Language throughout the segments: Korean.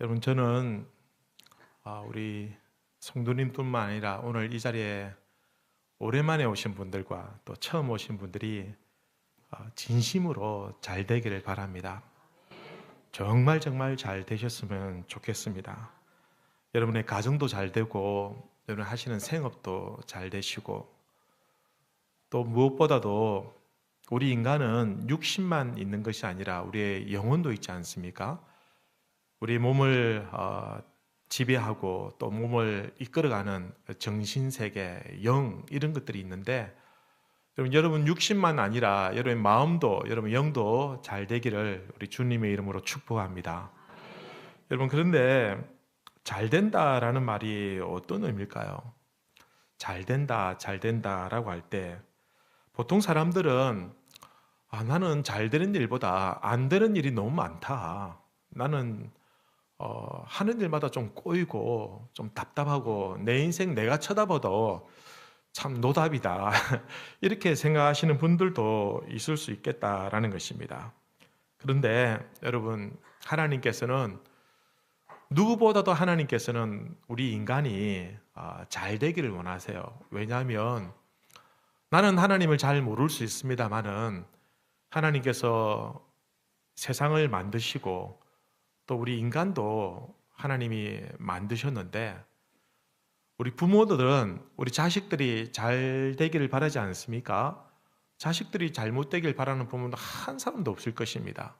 여러분, 저는 우리 성도님뿐만 아니라 오늘 이 자리에 오랜만에 오신 분들과 또 처음 오신 분들이 진심으로 잘 되기를 바랍니다. 정말 정말 잘 되셨으면 좋겠습니다. 여러분의 가정도 잘 되고 여러분 하시는 생업도 잘 되시고, 또 무엇보다도 우리 인간은 육신만 있는 것이 아니라 우리의 영혼도 있지 않습니까? 우리 몸을 지배하고 또 몸을 이끌어가는 정신세계, 영, 이런 것들이 있는데, 여러분 육신만 아니라 여러분의 마음도, 여러분 영도 잘 되기를 우리 주님의 이름으로 축복합니다. 여러분, 그런데 잘 된다라는 말이 어떤 의미일까요? 잘 된다, 잘 된다라고 할 때 보통 사람들은 나는 잘 되는 일보다 안 되는 일이 너무 많다. 나는 하는 일마다 좀 꼬이고 좀 답답하고 내 인생 내가 쳐다봐도 참 노답이다. 이렇게 생각하시는 분들도 있을 수 있겠다라는 것입니다. 그런데 여러분, 하나님께서는 누구보다도 하나님께서는 우리 인간이 잘 되기를 원하세요. 왜냐하면 나는 하나님을 잘 모를 수 있습니다만은 하나님께서 세상을 만드시고 또 우리 인간도 하나님이 만드셨는데, 우리 부모들은 우리 자식들이 잘 되기를 바라지 않습니까? 자식들이 잘못되길 바라는 부모는 한 사람도 없을 것입니다.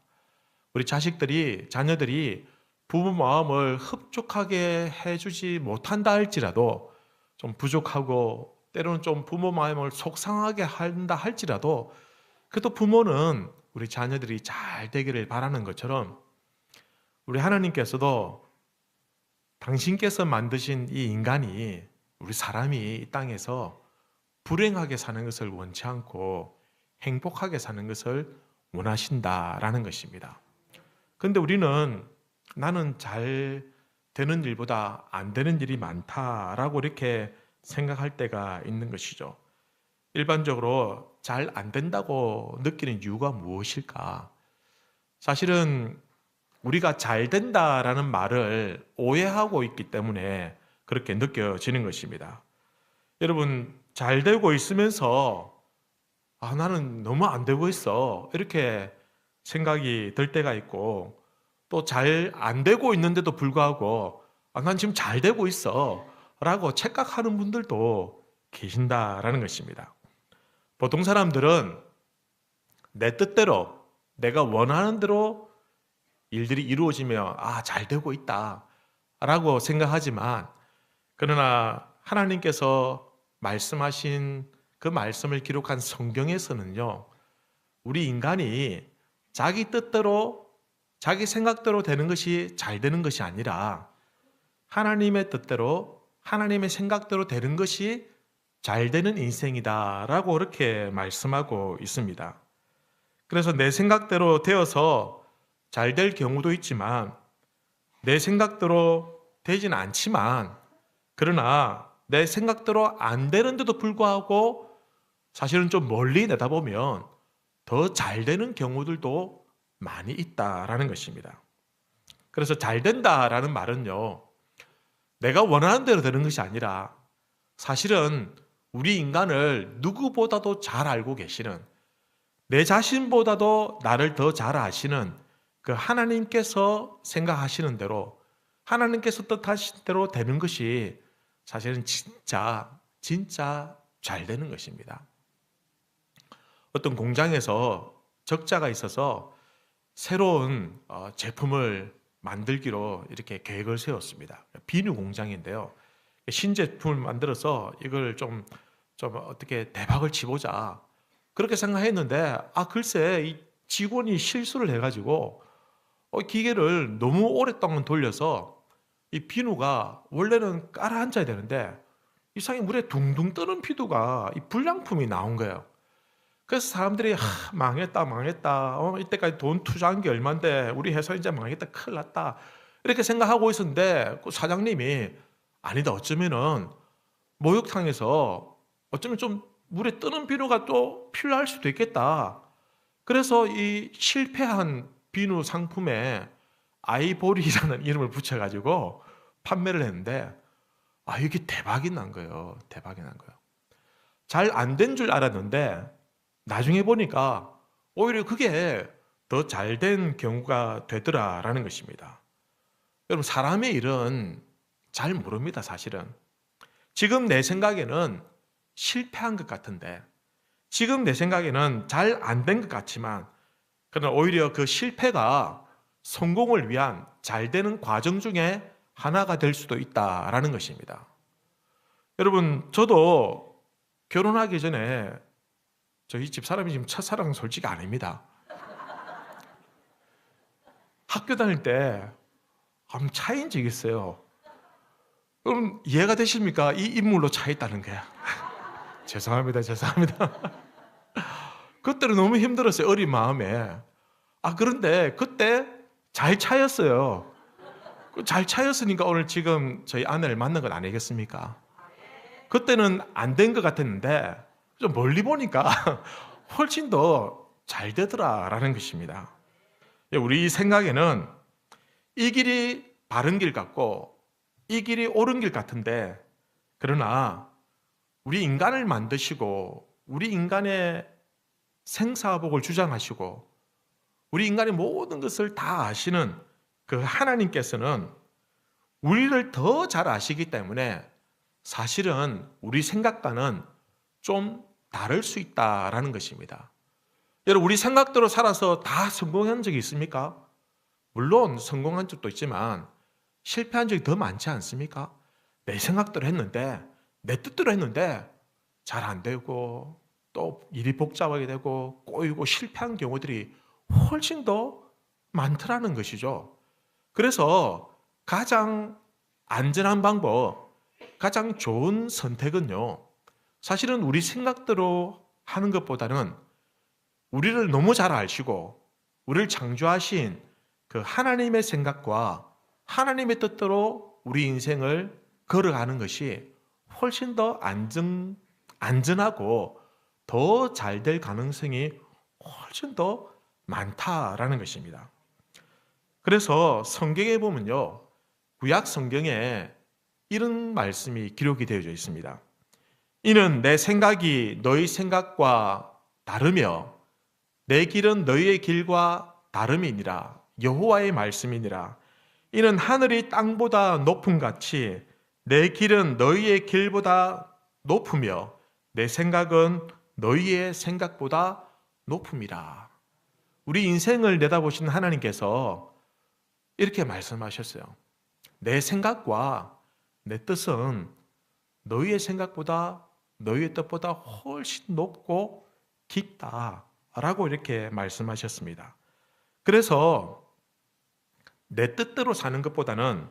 우리 자녀들이 부모 마음을 흡족하게 해주지 못한다 할지라도, 좀 부족하고 때로는 좀 부모 마음을 속상하게 한다 할지라도, 그래도 부모는 우리 자녀들이 잘 되기를 바라는 것처럼 우리 하나님께서도 당신께서 만드신 이 인간이, 우리 사람이 이 땅에서 불행하게 사는 것을 원치 않고 행복하게 사는 것을 원하신다라는 것입니다. 그런데 우리는 나는 잘 되는 일보다 안 되는 일이 많다라고 이렇게 생각할 때가 있는 것이죠. 일반적으로 잘 안 된다고 느끼는 이유가 무엇일까? 사실은 우리가 잘 된다라는 말을 오해하고 있기 때문에 그렇게 느껴지는 것입니다. 여러분, 잘 되고 있으면서 나는 너무 안 되고 있어, 이렇게 생각이 들 때가 있고, 또 잘 안 되고 있는데도 불구하고 난 지금 잘 되고 있어 라고 착각하는 분들도 계신다라는 것입니다. 보통 사람들은 내 뜻대로, 내가 원하는 대로 일들이 이루어지며 잘 되고 있다 라고 생각하지만, 그러나 하나님께서 말씀하신 그 말씀을 기록한 성경에서는요, 우리 인간이 자기 뜻대로, 자기 생각대로 되는 것이 잘 되는 것이 아니라 하나님의 뜻대로, 하나님의 생각대로 되는 것이 잘 되는 인생이다라고 그렇게 말씀하고 있습니다. 그래서 내 생각대로 되어서 잘 될 경우도 있지만, 내 생각대로 되지는 않지만, 그러나 내 생각대로 안 되는데도 불구하고 사실은 좀 멀리 내다보면 더 잘 되는 경우들도 많이 있다라는 것입니다. 그래서 잘 된다라는 말은요, 내가 원하는 대로 되는 것이 아니라 사실은 우리 인간을 누구보다도 잘 알고 계시는, 내 자신보다도 나를 더 잘 아시는 그 하나님께서 생각하시는 대로, 하나님께서 뜻하신 대로 되는 것이 사실은 진짜 잘 되는 것입니다. 어떤 공장에서 적자가 있어서 새로운 제품을 만들기로 이렇게 계획을 세웠습니다. 비누 공장인데요. 신제품을 만들어서 이걸 좀 어떻게 대박을 치보자, 그렇게 생각했는데 글쎄 이 직원이 실수를 해가지고 기계를 너무 오랫동안 돌려서 이 비누가 원래는 깔아앉아야 되는데 이상하게 물에 둥둥 뜨는 비누가 이 불량품이 나온 거예요. 그래서 사람들이 망했다. 이때까지 돈 투자한 게 얼만데 우리 회사 이제 망했다, 큰일 났다, 이렇게 생각하고 있었는데 그 사장님이 아니다, 어쩌면은 목욕탕에서 어쩌면 좀 물에 뜨는 비누가 또 필요할 수도 있겠다. 그래서 이 실패한 비누 상품에 아이보리라는 이름을 붙여가지고 판매를 했는데 이게 대박이 난 거예요. 대박이 난 거예요. 잘 안 된 줄 알았는데 나중에 보니까 오히려 그게 더 잘 된 경우가 되더라라는 것입니다. 여러분, 사람의 일은 잘 모릅니다, 사실은. 지금 내 생각에는 실패한 것 같은데, 지금 내 생각에는 잘 안 된 것 같지만, 그러나 오히려 그 실패가 성공을 위한 잘 되는 과정 중에 하나가 될 수도 있다라는 것입니다. 여러분, 저도 결혼하기 전에 저희 집 사람이 지금 첫사랑은 솔직히 아닙니다. 학교 다닐 때 차인 적이 있어요. 그럼 이해가 되십니까? 이 인물로 차있다는 게. 죄송합니다. 그때는 너무 힘들었어요. 어린 마음에. 그런데 그때 잘 차였어요. 잘 차였으니까 오늘 지금 저희 아내를 만난 건 아니겠습니까? 그때는 안 된 것 같았는데 좀 멀리 보니까 훨씬 더 잘 되더라라는 것입니다. 우리 생각에는 이 길이 바른 길 같고 이 길이 옳은 길 같은데, 그러나 우리 인간을 만드시고 우리 인간의 생사복을 주장하시고 우리 인간의 모든 것을 다 아시는 그 하나님께서는 우리를 더 잘 아시기 때문에 사실은 우리 생각과는 좀 다를 수 있다라는 것입니다. 여러분, 우리 생각대로 살아서 다 성공한 적이 있습니까? 물론 성공한 적도 있지만 실패한 적이 더 많지 않습니까? 내 생각대로 했는데, 내 뜻대로 했는데 잘 안 되고 또 일이 복잡하게 되고 꼬이고 실패한 경우들이 훨씬 더 많더라는 것이죠. 그래서 가장 안전한 방법, 가장 좋은 선택은요, 사실은 우리 생각대로 하는 것보다는 우리를 너무 잘 아시고 우리를 창조하신 그 하나님의 생각과 하나님의 뜻대로 우리 인생을 걸어가는 것이 훨씬 더 안전하고 더 잘 될 가능성이 훨씬 더 많다라는 것입니다. 그래서 성경에 보면요, 구약 성경에 이런 말씀이 기록이 되어져 있습니다. 이는 내 생각이 너희 생각과 다르며 내 길은 너희의 길과 다름이니라. 여호와의 말씀이니라. 이는 하늘이 땅보다 높음 같이 내 길은 너희의 길보다 높으며 내 생각은 너희의 생각보다 높음이라. 우리 인생을 내다보시는 하나님께서 이렇게 말씀하셨어요. 내 생각과 내 뜻은 너희의 생각보다, 너희의 뜻보다 훨씬 높고 깊다라고 이렇게 말씀하셨습니다. 그래서 내 뜻대로 사는 것보다는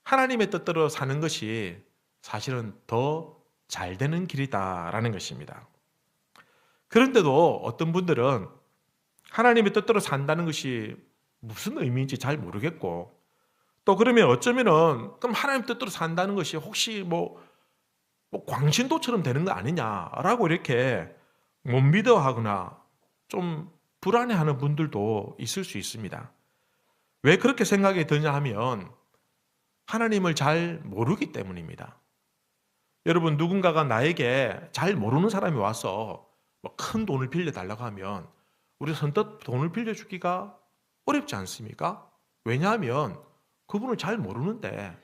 하나님의 뜻대로 사는 것이 사실은 더 잘 되는 길이다라는 것입니다. 그런데도 어떤 분들은 하나님의 뜻대로 산다는 것이 무슨 의미인지 잘 모르겠고, 또 그러면 어쩌면은 그럼 하나님 뜻대로 산다는 것이 혹시 뭐 광신도처럼 되는 거 아니냐라고 이렇게 못 믿어하거나 좀 불안해하는 분들도 있을 수 있습니다. 왜 그렇게 생각이 드냐 하면 하나님을 잘 모르기 때문입니다. 여러분, 누군가가 나에게 잘 모르는 사람이 와서 큰 돈을 빌려달라고 하면 우리 선뜻 돈을 빌려주기가 어렵지 않습니까? 왜냐하면 그분을 잘 모르는데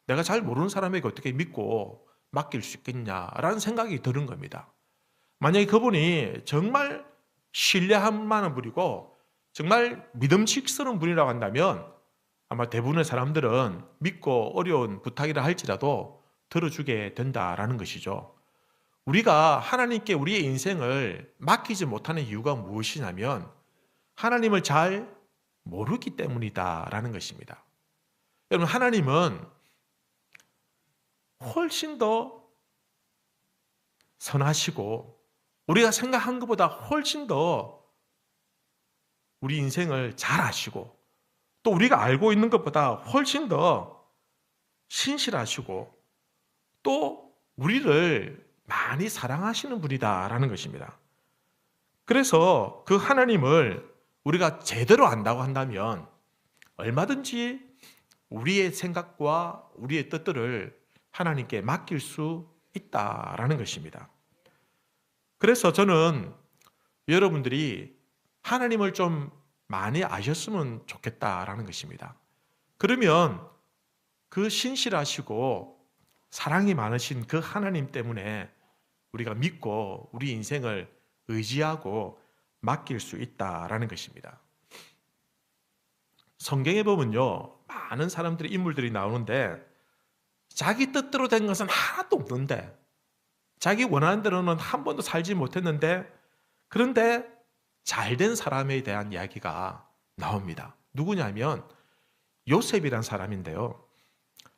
내가 잘 모르는 사람에게 어떻게 믿고 맡길 수 있겠냐라는 생각이 드는 겁니다. 만약에 그분이 정말 신뢰할 만한 분이고 정말 믿음직스러운 분이라고 한다면 아마 대부분의 사람들은 믿고 어려운 부탁이라 할지라도 들어주게 된다라는 것이죠. 우리가 하나님께 우리의 인생을 맡기지 못하는 이유가 무엇이냐면 하나님을 잘 모르기 때문이다라는 것입니다. 여러분, 하나님은 훨씬 더 선하시고 우리가 생각한 것보다 훨씬 더 우리 인생을 잘 아시고 또 우리가 알고 있는 것보다 훨씬 더 신실하시고 또 우리를 많이 사랑하시는 분이다라는 것입니다. 그래서 그 하나님을 우리가 제대로 안다고 한다면 얼마든지 우리의 생각과 우리의 뜻들을 하나님께 맡길 수 있다라는 것입니다. 그래서 저는 여러분들이 하나님을 좀 많이 아셨으면 좋겠다라는 것입니다. 그러면 그 신실하시고 사랑이 많으신 그 하나님 때문에 우리가 믿고 우리 인생을 의지하고 맡길 수 있다라는 것입니다. 성경에 보면요, 많은 사람들이 인물들이 나오는데 자기 뜻대로 된 것은 하나도 없는데, 자기 원하는 대로는 한 번도 살지 못했는데, 그런데 잘된 사람에 대한 이야기가 나옵니다. 누구냐면 요셉이란 사람인데요.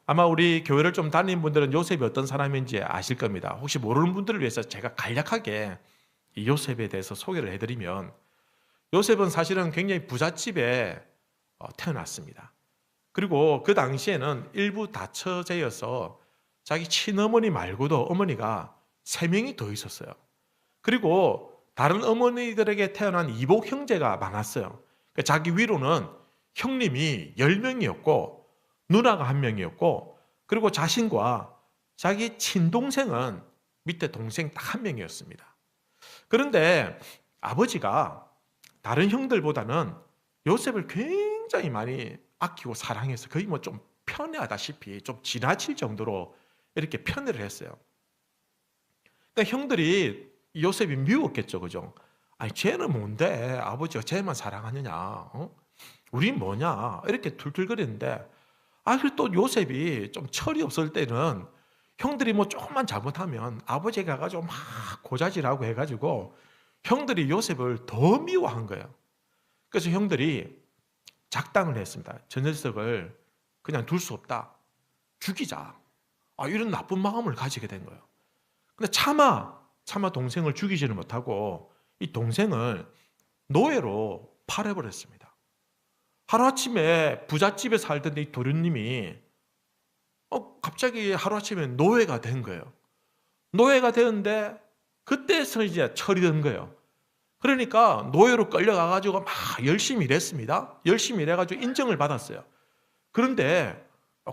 아마 우리 교회를 좀 다니는 분들은 요셉이 어떤 사람인지 아실 겁니다. 혹시 모르는 분들을 위해서 제가 간략하게 이 요셉에 대해서 소개를 해드리면, 요셉은 사실은 굉장히 부잣집에 태어났습니다. 그리고 그 당시에는 일부 다처제여서 자기 친어머니 말고도 어머니가 3명이 더 있었어요. 그리고 다른 어머니들에게 태어난 이복 형제가 많았어요. 그러니까 자기 위로는 형님이 10명이었고 누나가 1명이었고, 그리고 자신과 자기 친동생은 밑에 동생 딱 1명이었습니다. 그런데 아버지가 다른 형들보다는 요셉을 굉장히 많이 아끼고 사랑해서 거의 뭐 좀 편애하다시피 좀 지나칠 정도로 이렇게 편애를 했어요. 그러니까 형들이 요셉이 미웠겠죠, 그죠? 아니, 쟤는 뭔데? 아버지가 쟤만 사랑하느냐? 우린 뭐냐? 이렇게 툴툴거리는데, 그리고 또 요셉이 좀 철이 없을 때는 형들이 뭐 조금만 잘못하면 아버지가 가가지고 막 고자질하고 해가지고 형들이 요셉을 더 미워한 거예요. 그래서 형들이 작당을 했습니다. 저 녀석을 그냥 둘 수 없다. 죽이자. 이런 나쁜 마음을 가지게 된 거예요. 근데 차마 동생을 죽이지는 못하고 이 동생을 노예로 팔아버렸습니다. 하루아침에 부잣집에 살던 이 도련님이 갑자기 하루아침에 노예가 된 거예요. 노예가 되는데 그때서 이제 철이 든 거예요. 그러니까 노예로 끌려가가지고 막 열심히 일했습니다. 열심히 일해가지고 인정을 받았어요. 그런데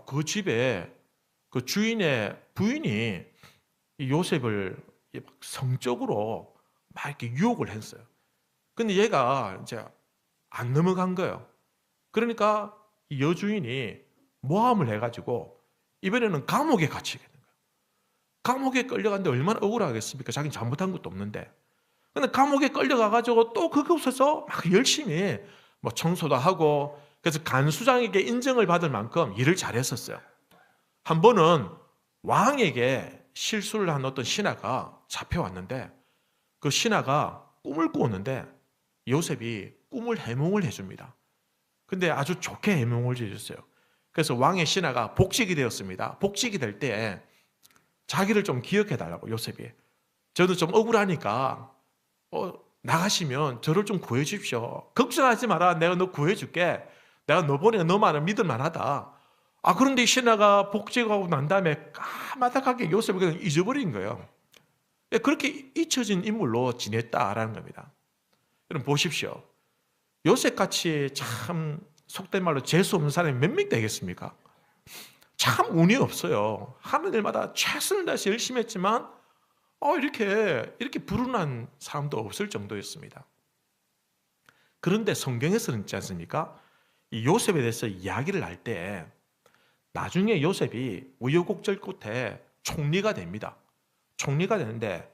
그 집에 그 주인의 부인이 이 요셉을 성적으로 막 이렇게 유혹을 했어요. 근데 얘가 이제 안 넘어간 거예요. 그러니까 이 여주인이 모함을 해가지고 이번에는 감옥에 갇히게 된 거예요. 감옥에 끌려갔는데 얼마나 억울하겠습니까? 자기는 잘못한 것도 없는데. 근데 감옥에 끌려가가지고 또 그곳에서 막 열심히 뭐 청소도 하고, 그래서 간수장에게 인정을 받을 만큼 일을 잘했었어요. 한 번은 왕에게 실수를 한 어떤 신하가 잡혀왔는데, 그 신하가 꿈을 꾸었는데 요셉이 꿈을 해몽을 해줍니다. 근데 아주 좋게 해몽을 해줬어요. 그래서 왕의 신하가 복직이 되었습니다. 복직이 될 때 자기를 좀 기억해달라고, 요셉이. 저도 좀 억울하니까 나가시면 저를 좀 구해주십시오. 걱정하지 마라. 내가 너 구해줄게. 내가 너 보니까 너만은 믿을만하다. 그런데 이 신하가 복직하고 난 다음에 까마득하게 요셉을 그냥 잊어버린 거예요. 그렇게 잊혀진 인물로 지냈다라는 겁니다. 여러분 보십시오. 요셉같이 참 속된 말로 재수 없는 사람이 몇 명 되겠습니까? 참 운이 없어요. 하는 일마다 최선을 다해서 열심히 했지만 이렇게 불운한 사람도 없을 정도였습니다. 그런데 성경에서는 있지 않습니까? 이 요셉에 대해서 이야기를 할 때 나중에 요셉이 우여곡절 끝에 총리가 됩니다. 총리가 되는데,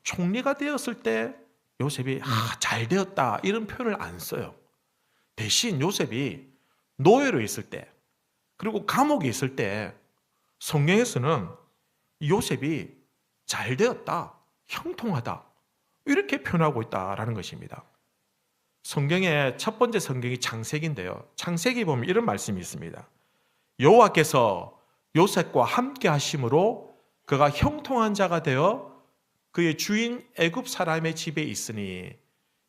총리가 되었을 때 요셉이 잘 되었다 이런 표현을 안 써요. 대신 요셉이 노예로 있을 때, 그리고 감옥에 있을 때 성경에서는 요셉이 잘 되었다, 형통하다 이렇게 표현하고 있다라는 것입니다. 성경의 첫 번째 성경이 창세기인데요. 창세기 보면 이런 말씀이 있습니다. 여호와께서 요셉과 함께 하심으로 그가 형통한 자가 되어 그의 주인 애굽 사람의 집에 있으니,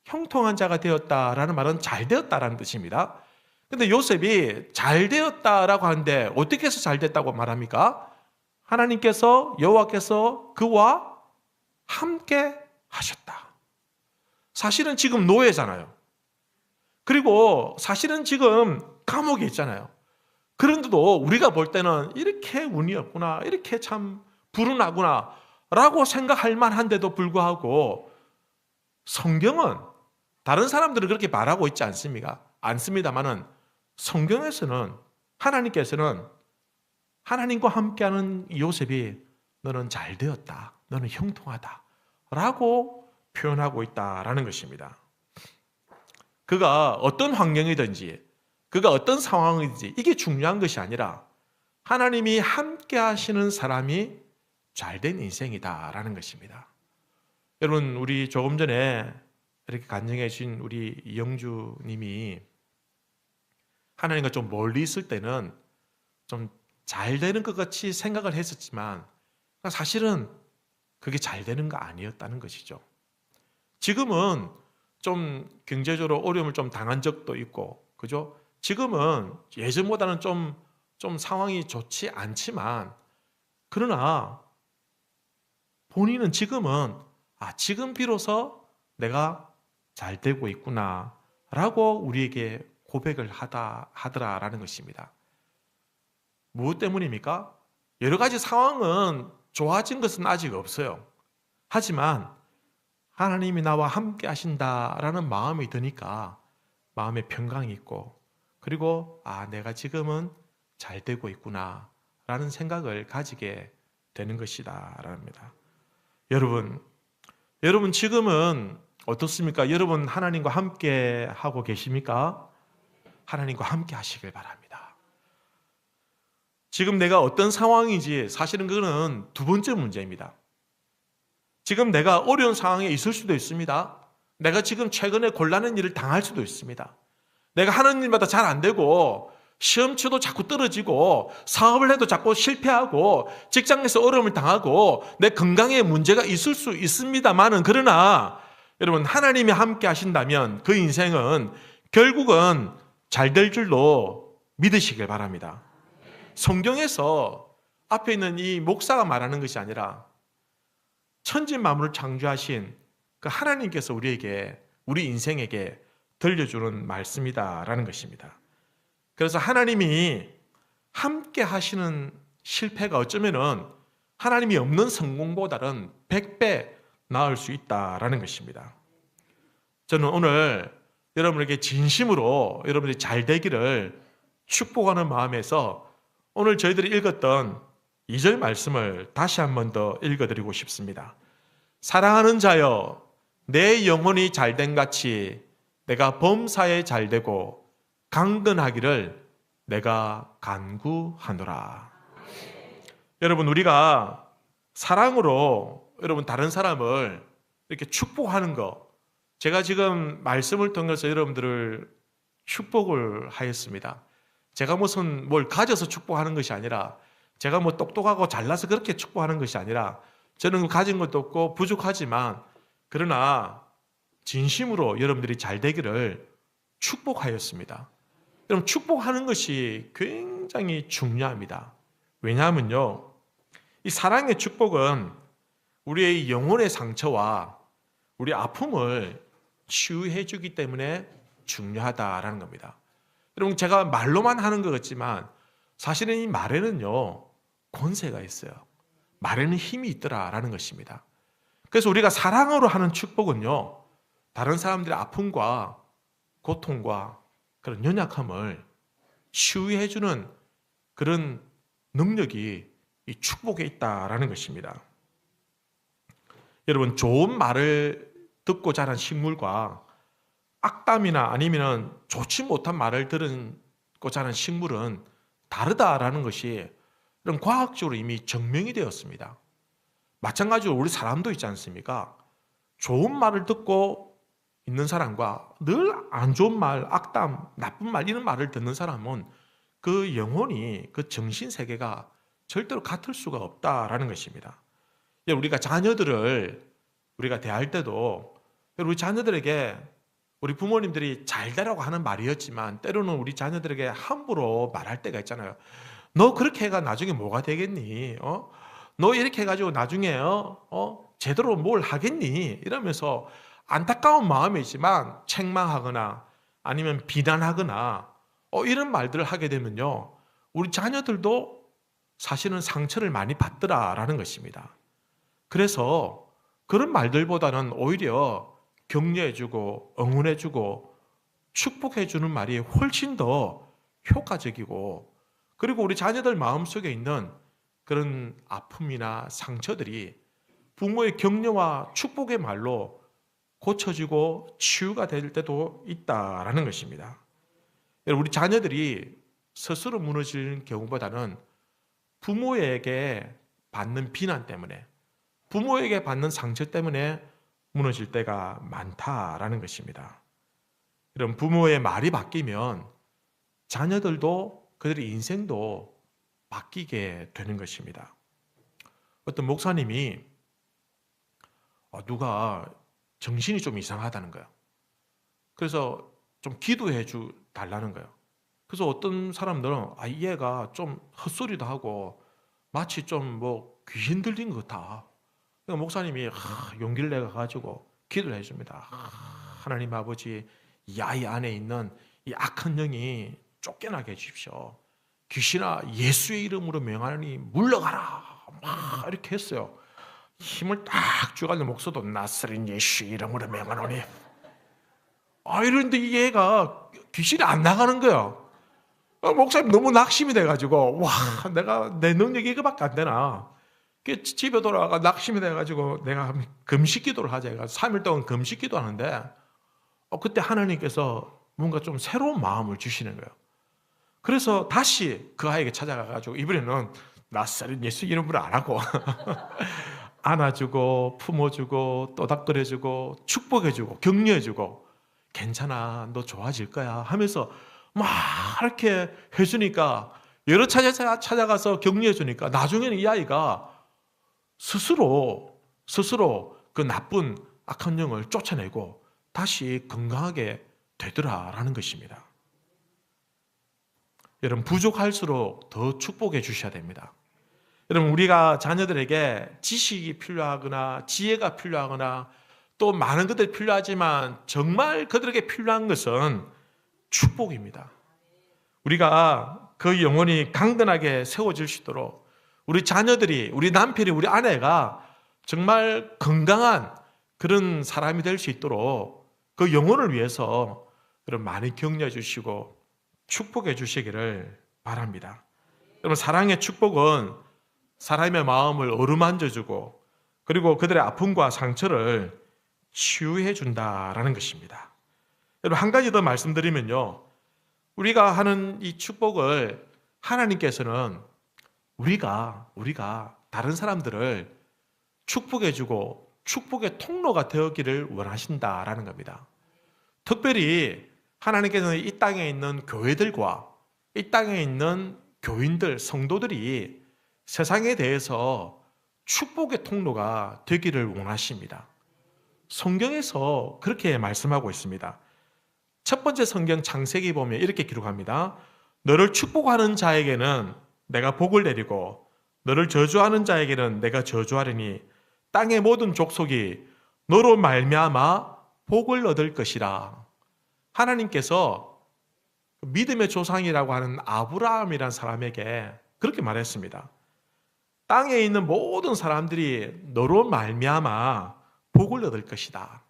형통한 자가 되었다라는 말은 잘 되었다라는 뜻입니다. 근데 요셉이 잘 되었다라고 하는데 어떻게 해서 잘 됐다고 말합니까? 하나님께서, 여호와께서 그와 함께 하셨다. 사실은 지금 노예잖아요. 그리고 사실은 지금 감옥에 있잖아요. 그런데도 우리가 볼 때는 이렇게 운이 없구나, 이렇게 참 불운하구나 라고 생각할 만한데도 불구하고 성경은 다른 사람들은 그렇게 말하고 있지 않습니다만은 성경에서는 하나님께서는 하나님과 함께하는 요셉이 너는 잘 되었다, 너는 형통하다 라고 표현하고 있다라는 것입니다. 그가 어떤 환경이든지 그가 어떤 상황이든지 이게 중요한 것이 아니라 하나님이 함께 하시는 사람이 잘된 인생이다라는 것입니다. 여러분, 우리 조금 전에 이렇게 간증해 주신 우리 이영주 님이 하나님과 좀 멀리 있을 때는 좀 잘 되는 것 같이 생각을 했었지만 사실은 그게 잘 되는 거 아니었다는 것이죠. 지금은 좀 경제적으로 어려움을 좀 당한 적도 있고, 그죠? 지금은 예전보다는 좀 상황이 좋지 않지만, 그러나 본인은 지금은 지금 비로소 내가 잘 되고 있구나 라고 우리에게 고백을 하더라라는 것입니다. 무엇 때문입니까? 여러 가지 상황은 좋아진 것은 아직 없어요. 하지만 하나님이 나와 함께 하신다라는 마음이 드니까 마음에 평강이 있고, 그리고 내가 지금은 잘 되고 있구나 라는 생각을 가지게 되는 것이다 라합니다. 여러분 지금은 어떻습니까? 여러분 하나님과 함께 하고 계십니까? 하나님과 함께 하시길 바랍니다. 지금 내가 어떤 상황인지 사실은 그거는 두 번째 문제입니다. 지금 내가 어려운 상황에 있을 수도 있습니다. 내가 지금 최근에 곤란한 일을 당할 수도 있습니다. 내가 하는 일마다 잘 안 되고 시험 쳐도 자꾸 떨어지고 사업을 해도 자꾸 실패하고 직장에서 어려움을 당하고 내 건강에 문제가 있을 수 있습니다만은, 그러나 여러분 하나님이 함께 하신다면 그 인생은 결국은 잘 될 줄로 믿으시길 바랍니다. 성경에서 앞에 있는 이 목사가 말하는 것이 아니라 천지 만물을 창조하신 그 하나님께서 우리 인생에게 들려주는 말씀이다라는 것입니다. 그래서 하나님이 함께 하시는 실패가 어쩌면은 하나님이 없는 성공보다는 100배 나을 수 있다라는 것입니다. 저는 오늘 여러분에게 진심으로 여러분들이 잘 되기를 축복하는 마음에서 오늘 저희들이 읽었던 2절 말씀을 다시 한 번 더 읽어드리고 싶습니다. 사랑하는 자여, 내 영혼이 잘된 같이 내가 범사에 잘되고 강건하기를 내가 간구하노라. 여러분, 우리가 사랑으로 다른 사람을 이렇게 축복하는 거, 제가 지금 말씀을 통해서 여러분들을 축복을 하였습니다. 제가 무슨 뭘 가져서 축복하는 것이 아니라, 제가 뭐 똑똑하고 잘나서 그렇게 축복하는 것이 아니라, 저는 가진 것도 없고 부족하지만 그러나 진심으로 여러분들이 잘 되기를 축복하였습니다. 여러분, 축복하는 것이 굉장히 중요합니다. 왜냐하면요, 이 사랑의 축복은 우리의 영혼의 상처와 우리 아픔을 치유해 주기 때문에 중요하다라는 겁니다. 여러분, 제가 말로만 하는 것 같지만 사실은 이 말에는요 권세가 있어요. 말에는 힘이 있더라라는 것입니다. 그래서 우리가 사랑으로 하는 축복은요, 다른 사람들의 아픔과 고통과 그런 연약함을 치유해 주는 그런 능력이 이 축복에 있다라는 것입니다. 여러분, 좋은 말을 듣고 자란 식물과 악담이나 아니면 좋지 못한 말을 듣고 자란 식물은 다르다라는 것이 이런 과학적으로 이미 증명이 되었습니다. 마찬가지로 우리 사람도 있지 않습니까? 좋은 말을 듣고 있는 사람과 늘 안 좋은 말, 악담, 나쁜 말, 이런 말을 듣는 사람은 그 영혼이, 그 정신세계가 절대로 같을 수가 없다라는 것입니다. 우리가 자녀들을 우리가 대할 때도 우리 자녀들에게 우리 부모님들이 잘 되라고 하는 말이었지만 때로는 우리 자녀들에게 함부로 말할 때가 있잖아요. 너 그렇게 해가 나중에 뭐가 되겠니? 너 이렇게 해가지고 나중에 제대로 뭘 하겠니? 이러면서 안타까운 마음이지만 책망하거나 아니면 비난하거나 이런 말들을 하게 되면요, 우리 자녀들도 사실은 상처를 많이 받더라라는 것입니다. 그래서 그런 말들보다는 오히려 격려해주고 응원해주고 축복해주는 말이 훨씬 더 효과적이고, 그리고 우리 자녀들 마음속에 있는 그런 아픔이나 상처들이 부모의 격려와 축복의 말로 고쳐지고 치유가 될 때도 있다라는 것입니다. 우리 자녀들이 스스로 무너지는 경우보다는 부모에게 받는 비난 때문에, 부모에게 받는 상처 때문에 무너질 때가 많다라는 것입니다. 그럼 부모의 말이 바뀌면 자녀들도 그들의 인생도 바뀌게 되는 것입니다. 어떤 목사님이 누가 정신이 좀 이상하다는 거예요. 그래서 좀 기도해 주 달라는 거예요. 그래서 어떤 사람들은 이 애가 좀 헛소리도 하고 마치 좀 뭐 귀신 들린 것 같아. 그러니까 목사님이 용기를 내가 가지고 기도를 해줍니다. 하나님 아버지, 이 아이 안에 있는 이 악한 영이 쫓겨나게 해주십시오. 귀신아, 예수의 이름으로 명하니 물러가라. 막 이렇게 했어요. 힘을 딱 주가는 목소도 나사렛 예수 이름으로 명하노니. 이런데 이 애가 귀신이 안 나가는 거야. 목사님 너무 낙심이 돼가지고 내가 내 능력이 이거밖에 안 되나. 집에 돌아가 낙심이 돼가지고 내가 금식 기도를 하자 해가지고 3일 동안 금식 기도하는데 그때 하나님께서 뭔가 좀 새로운 마음을 주시는 거예요. 그래서 다시 그 아이에게 찾아가가지고 이번에는 나사렛 예수 이름으로 안 하고 안아주고 품어주고 또닥거려주고 축복해주고 격려해주고 괜찮아, 너 좋아질 거야 하면서 막 이렇게 해주니까, 여러 차례 찾아가서 격려해주니까 나중에는 이 아이가 스스로 그 나쁜 악한 영을 쫓아내고 다시 건강하게 되더라라는 것입니다. 여러분, 부족할수록 더 축복해 주셔야 됩니다. 여러분, 우리가 자녀들에게 지식이 필요하거나 지혜가 필요하거나 또 많은 것들이 필요하지만 정말 그들에게 필요한 것은 축복입니다. 우리가 그 영혼이 강건하게 세워질 수 있도록 우리 자녀들이, 우리 남편이, 우리 아내가 정말 건강한 그런 사람이 될 수 있도록 그 영혼을 위해서 여러분 많이 격려해 주시고 축복해 주시기를 바랍니다. 여러분, 사랑의 축복은 사람의 마음을 어루만져 주고 그리고 그들의 아픔과 상처를 치유해 준다라는 것입니다. 여러분, 한 가지 더 말씀드리면요, 우리가 하는 이 축복을 하나님께서는 우리가 다른 사람들을 축복해주고 축복의 통로가 되었기를 원하신다라는 겁니다. 특별히 하나님께서는 이 땅에 있는 교회들과 이 땅에 있는 교인들, 성도들이 세상에 대해서 축복의 통로가 되기를 원하십니다. 성경에서 그렇게 말씀하고 있습니다. 첫 번째 성경 창세기 보면 이렇게 기록합니다. 너를 축복하는 자에게는 내가 복을 내리고 너를 저주하는 자에게는 내가 저주하리니 땅의 모든 족속이 너로 말미암아 복을 얻을 것이라. 하나님께서 믿음의 조상이라고 하는 아브라함이라는 사람에게 그렇게 말했습니다. 땅에 있는 모든 사람들이 너로 말미암아 복을 얻을 것이다.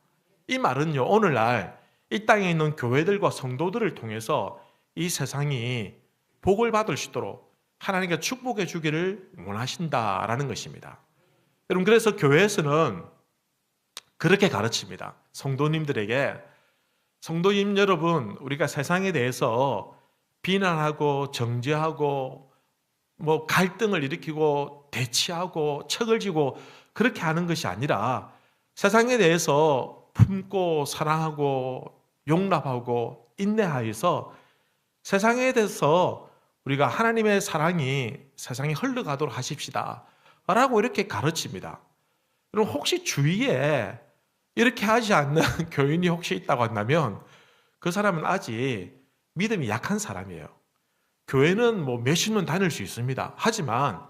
이 말은요, 오늘날 이 땅에 있는 교회들과 성도들을 통해서 이 세상이 복을 받을 수 있도록 하나님께 축복해 주기를 원하신다라는 것입니다. 여러분, 그래서 교회에서는 그렇게 가르칩니다. 성도님들에게, 성도님 여러분, 우리가 세상에 대해서 비난하고 정죄하고 뭐 갈등을 일으키고 대치하고 척을 지고 그렇게 하는 것이 아니라 세상에 대해서 품고 사랑하고 용납하고 인내하여서 세상에 대해서 우리가 하나님의 사랑이 세상에 흘러가도록 하십시다 라고 이렇게 가르칩니다. 그럼 혹시 주위에 이렇게 하지 않는 교인이 혹시 있다고 한다면 그 사람은 아직 믿음이 약한 사람이에요. 교회는 뭐 몇십 년 다닐 수 있습니다. 하지만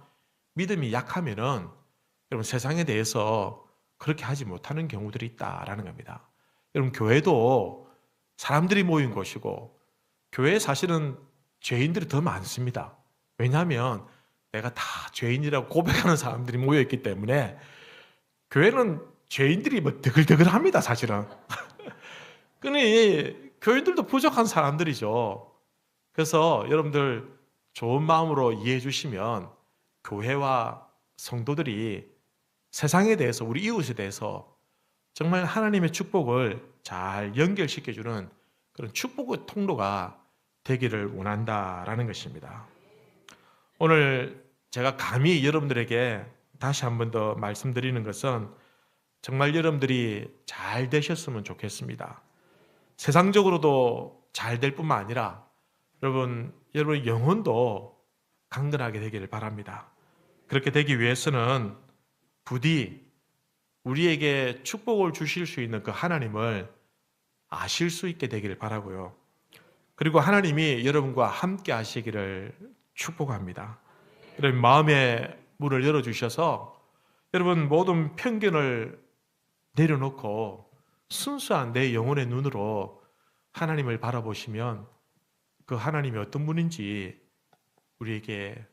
믿음이 약하면은 여러분 세상에 대해서 그렇게 하지 못하는 경우들이 있다라는 겁니다. 여러분, 교회도 사람들이 모인 곳이고 교회에 사실은 죄인들이 더 많습니다. 왜냐하면 내가 다 죄인이라고 고백하는 사람들이 모여있기 때문에 교회는 죄인들이 뭐 드글드글합니다, 사실은. 그러니 교인들도 부족한 사람들이죠. 그래서 여러분들 좋은 마음으로 이해해 주시면 교회와 성도들이 세상에 대해서, 우리 이웃에 대해서 정말 하나님의 축복을 잘 연결시켜주는 그런 축복의 통로가 되기를 원한다라는 것입니다. 오늘 제가 감히 여러분들에게 다시 한 번 더 말씀드리는 것은 정말 여러분들이 잘 되셨으면 좋겠습니다. 세상적으로도 잘 될 뿐만 아니라 여러분의 영혼도 강건하게 되기를 바랍니다. 그렇게 되기 위해서는 부디 우리에게 축복을 주실 수 있는 그 하나님을 아실 수 있게 되기를 바라고요. 그리고 하나님이 여러분과 함께 하시기를 축복합니다. 여러분 마음의 문을 열어주셔서 여러분 모든 편견을 내려놓고 순수한 내 영혼의 눈으로 하나님을 바라보시면 그 하나님이 어떤 분인지 우리에게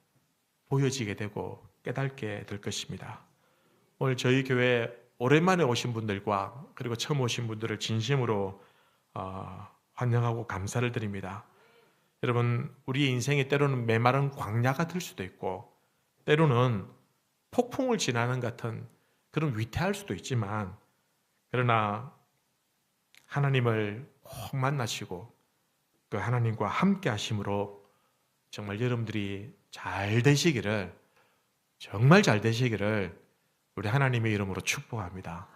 보여지게 되고 깨닫게 될 것입니다. 오늘 저희 교회 오랜만에 오신 분들과 그리고 처음 오신 분들을 진심으로 환영하고 감사를 드립니다. 여러분, 우리의 인생이 때로는 메마른 광야가 될 수도 있고 때로는 폭풍을 지나는 같은 그런 위태할 수도 있지만, 그러나 하나님을 꼭 만나시고 그 하나님과 함께 하심으로 정말 여러분들이 잘 되시기를, 정말 잘 되시기를 우리 하나님의 이름으로 축복합니다.